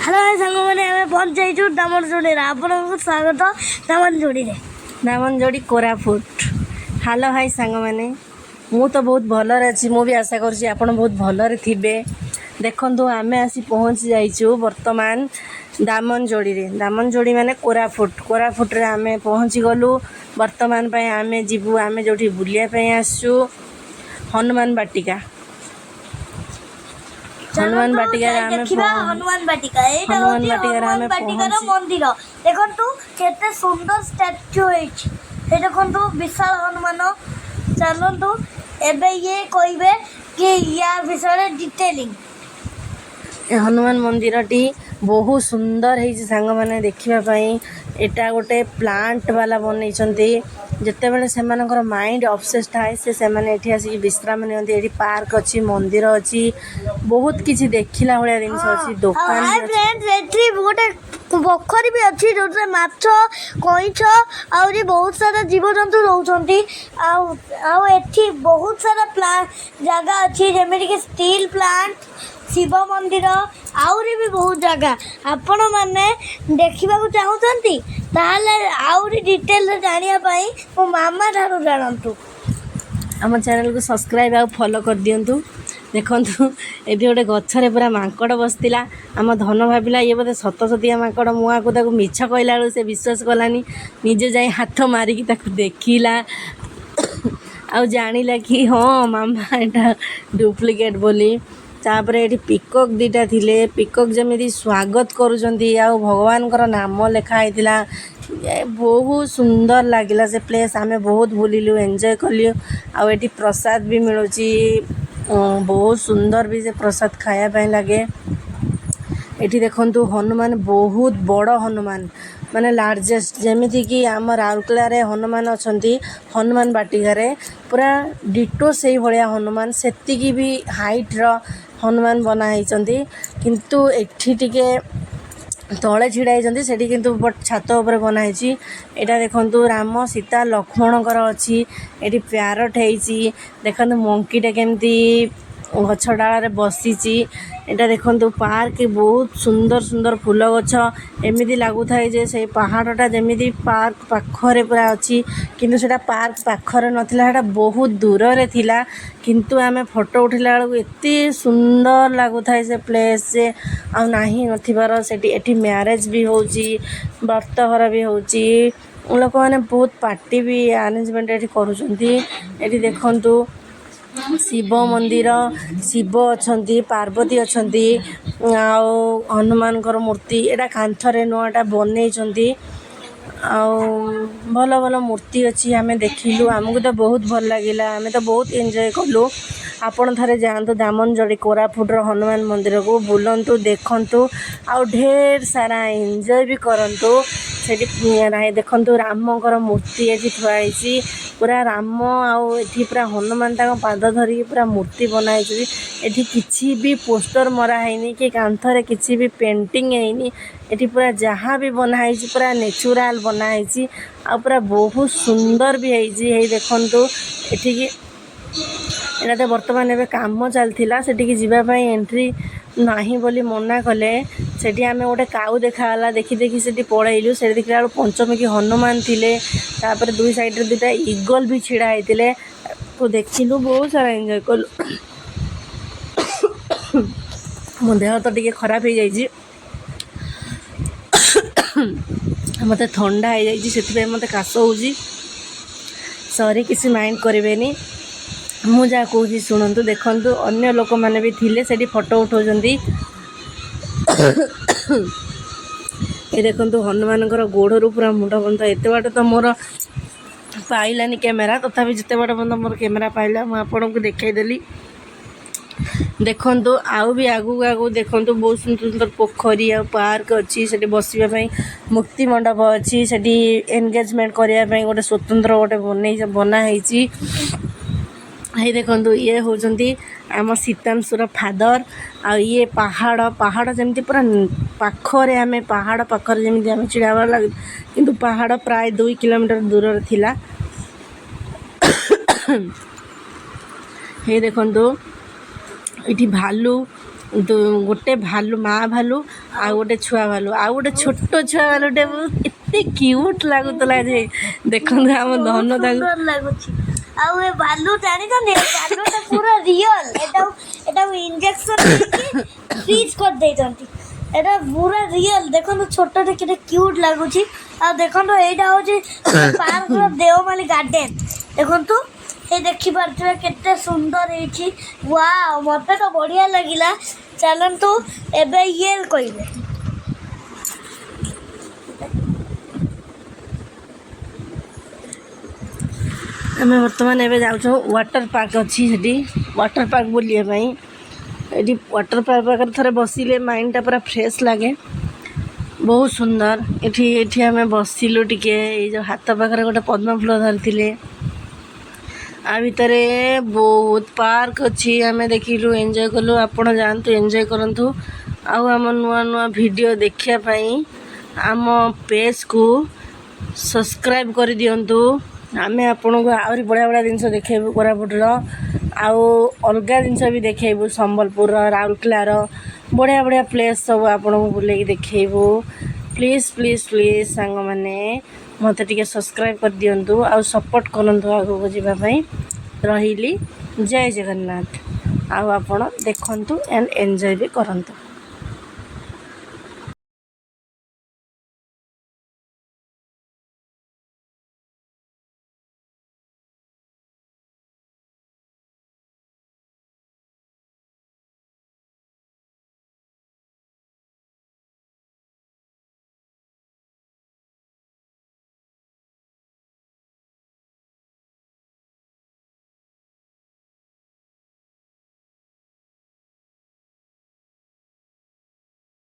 Hello सांग मैंने आम पहुँच जाइए दामनजोड़ी आपको स्वागत दामनजोड़ी दामनजोड़ी कोरापुट। हेलो हाय सांग मैंने मु तो बहुत भलरे अच्छी मु भी आशा करुँची आप बहुत भलरे थे। देखु आम आसी पहुँची जाइचु बर्तमान दामनजोड़ी माने कोरापुट रे आम पहुँची गलु। बर्तमान आम जीवु आम जो बुलायापी आसु हनुमान बाटिका हनुमान बाटिका मंदिर देखु केते सुंदर स्टैच्यू है देखु विशाल हनुमान चलतु एबे ये कहबे कि या विषय डिटेलिंग हनुमान मंदिर टी बहुत सुंदर है सांग मैंने देखापी। एटा गोटे प्लांट वाला बनई जिते बड़े से माइंड ऑब्सेस थाए से आसिक विश्राम नि पार्क अच्छी मंदिर अच्छी बहुत किसी देखला भाया जिन अच्छी दुकान गोटे पोखरी भी अच्छी जो माछ कईछ आहरी बहुत सारा जीवजंतु रोचती एठी बहुत सारा जगह अच्छी जमी कि स्टील प्लांट शिव मंदिर आहरी भी बहुत जगह आपण मैंने देखा चाहूँगी आहरी डिटेल जानापी मो मामा ठार जानतु आम चैनल को सब्सक्राइब आ फॉलो कर दिंतु। देखु ये गोटे गचरे पूरा माकड़ बसला आम धन भाविला ये बोधे सत सतिया माकड़ मुआँ मिछ कहला बेलू से विश्वास कलानी निजे जाए हाथ मारिकी देखला आ जानिला कि हाँ मामा एटा डुप्लिकेट बोली। तापर ये पिकक दीटा थिले पिकक जमी स्वागत करुँच आ भगवान नाम लिखाई बहुत सुंदर लगिला से प्लेस आमे बहुत बुलिलु एंजॉय कलु आठी प्रसाद भी मिलूँ बहुत सुंदर भी से प्रसाद खायापी लगे। ये देखु हनुमान बहुत बड़ हनुमान माने लार्जेस्ट जमीती कि आम राउरकेला रे हनुमान अच्छा हनुमान बाटिकार पूरा डिटो से भाया हनुमान सेतिकी भी हाइट रो हनुमान बनाई किंतु एठी टिके तले छिड़ा होती किंतु बट छात उपर बनाई। यहाँ देखु राम सीता लक्ष्मणकर अच्छी ये प्यारट है देखो मंकीटा केमती गछ डाल बसी। यहाँ देखु पार्क बहुत सुंदर सुंदर फूल गछ एमती लगुए जे से पहाड़टा जमी पार्क पाखरे पूरा अच्छी किंतु सेटा पार्क पाखरे नथिला बहुत दूर रे थिला किंतु आमे फोटो उठिला बेलू एते सुंदर लगुए से प्लेस से आ नाही नथिबार सेठी एठी मैरेज भी होची व्रतघर भी होची लोक मैंने बहुत पार्टी भी अरेंजमेंट ये करुँच। ये देखु शिव मंदिर शिव अच्छा पार्वती अच्छा हनुमान मूर्ति एटा कांथरे नुआटा बनई भल भल मूर्ति अच्छी आम देखिलु आमको तो बहुत भल लगिला आम तो बहुत एंजॉय कलु। आपण थे जातु दामनजोड़ी कोरापुटर हनुमान मंदिर को बुलंतु देखंतु आ ढेर सारा एंजॉय भी करंतु। सेठी देखंतु रामकर मूर्ति ये थुआई पूरा राम आठी पूरा हनुमान पाद धरिकी पूरा मूर्ति बनाई एठी किसी भी पोस्टर मरा है कि कांथरे किसी भी पेंटिंग है ये पूरा जहाँ भी बनाई पूरा नेचुराल बनाई आ पूरा बहुत सुंदर भी है देखंतु एठी एटा तो बर्तमान एवं काम चलता सेठी जीवाई एंट्री नहीं बोली मना कले सेठी आम गोटे काऊ देखाला देखी देखी से पलैलु से देखला पंचमुखी हनुमान थिले तापर दुई साइड रे दुटा ईगल भी छिड़ा होते तो देखिलु बहुत सारा एंजॉय कलु। मो देह तो टे खराब हो जाइए मत थंडा हो जाए मत काश हो सॉरी किसी माइंड करें मु जहाँ कौच शुणु देखु अन्य लोक मैंने भी थिले सेठी फोटो उठाउछंती ये देखु हनुमान गोड़ू पूरा मुंड बंध एत बाट तो मोर पाइलानी कैमेरा तथापि जिते बाट बंध मोर कैमेरा पाइला मुझे आपन को देखईदेली। देखु आउ भी आगू आगू देखु बहुत सुंदर सुंदर पोखरी आ पार्क अच्छी से बसवाई मुक्ति मंडप अच्छी से एंगेजमेंट करने गोटे स्वतंत्र गोटे बनाई। ये देखो ये होती आम सीतांशुर फादर आ ये पहाड़ जमी पूरा पाखरे आम पहाड़ पाखरे जमी आम चिड़ाबार लगे किंतु पहाड़ प्राय 2 किलोमीटर दूर थिला। ये देखो ये भालू ଗୋଟେ ଭାଲୁ ମା ଭାଲୁ ଆଉ ଗୋଟେ ଛୁଆ ଭାଲୁ ଆଉ ଗୋଟେ ଛୋଟ ଛୁଆ ଭାଲୁଟେ ଏତେ କ୍ୟୁଟ୍ ଲାଗୁଥିଲା ଯେ ଦେଖନ୍ତୁ ଆମ ଧନ ତାକୁ ସୁନ୍ଦର ଲାଗୁଛି। ଆଉ ଏ ଭାଲୁ ଜାଣିଛନ୍ତି ଏ ଭାଲୁଟା ପୁରା ରିଅଲ। ଏଟାକୁ ଇଞ୍ଜେକ୍ସନ ଦେଇକି ଫ୍ରିଜ୍ କରିଦେଇଛନ୍ତି। এটা পুরা রিয়েল। দেখুন ছোটটা কেটে কিউট লাগুছি। আর দেখুন এইটা হচ্ছে পার্কর দেওমালি গার্ডেন। দেখুন এই ଦେଖିପାରୁଥିବେ କେତେ ସୁନ୍ଦର ହେଇଛି। ୱାଓ ମୋତେ ତ ବଢ଼ିଆ ଲାଗିଲା। ଚାଲନ୍ତୁ ଏବେ ଇଏ କହିବେ। ଆମେ ବର୍ତ୍ତମାନ ଏବେ ଯାଉଛୁ ୱାଟର ପାର୍କ ଅଛି ସେଠି ୱାଟର ପାର୍କ ବୁଲିବା ପାଇଁ। ଏଠି ୱାଟର ପାର୍କ ପାଖରେ ଥରେ ବସିଲେ ମାଇଣ୍ଡଟା ପୁରା ଫ୍ରେଶ୍ ଲାଗେ। ବହୁତ ସୁନ୍ଦର। ଏଠି ଆମେ ବସିଲୁ ଟିକେ। ଏଇ ଯେଉଁ ହାତ ପାଖରେ ଗୋଟେ ପଦ୍ମ ଫୁଲ ଧରିଥିଲେ। ଆ ଭିତରେ ବହୁତ ପାର୍କ ଅଛି। ଆମେ ଦେଖିଲୁ ଏନ୍ଜୟ କଲୁ। ଆପଣ ଯାଆନ୍ତୁ ଏନ୍ଜୟ କରନ୍ତୁ। ଆଉ ଆମ ନୂଆ ନୂଆ ଭିଡ଼ିଓ ଦେଖିବା ପାଇଁ ଆମ ପେଜ୍କୁ ସବସ୍କ୍ରାଇବ୍ କରିଦିଅନ୍ତୁ। ଆମେ ଆପଣଙ୍କୁ ଆହୁରି ବଢ଼ିଆ ବଢ଼ିଆ ଜିନିଷ ଦେଖେଇବୁ କୋରାପୁଟର। ଆଉ ଅଲଗା ଜିନିଷ ବି ଦେଖେଇବୁ ସମ୍ବଲପୁରର ରାଉରକେଲାର ବଢ଼ିଆ ବଢ଼ିଆ ପ୍ଲେସ୍ ସବୁ ଆପଣଙ୍କୁ ବୁଲେଇକି ଦେଖେଇବୁ। ପ୍ଲିଜ୍ ପ୍ଲିଜ୍ ପ୍ଲିଜ୍ ସାଙ୍ଗମାନେ ମୋତେ ଟିକେ ସବସ୍କ୍ରାଇବ୍ କରିଦିଅନ୍ତୁ ଆଉ ସପୋର୍ଟ କରନ୍ତୁ ଆଗକୁ ଯିବା ପାଇଁ। ରହିଲି ଜୟ ଜଗନ୍ନାଥ। ଆଉ ଆପଣ ଦେଖନ୍ତୁ ଆଣ୍ଡ ଏନ୍ଜୟ ବି କରନ୍ତୁ।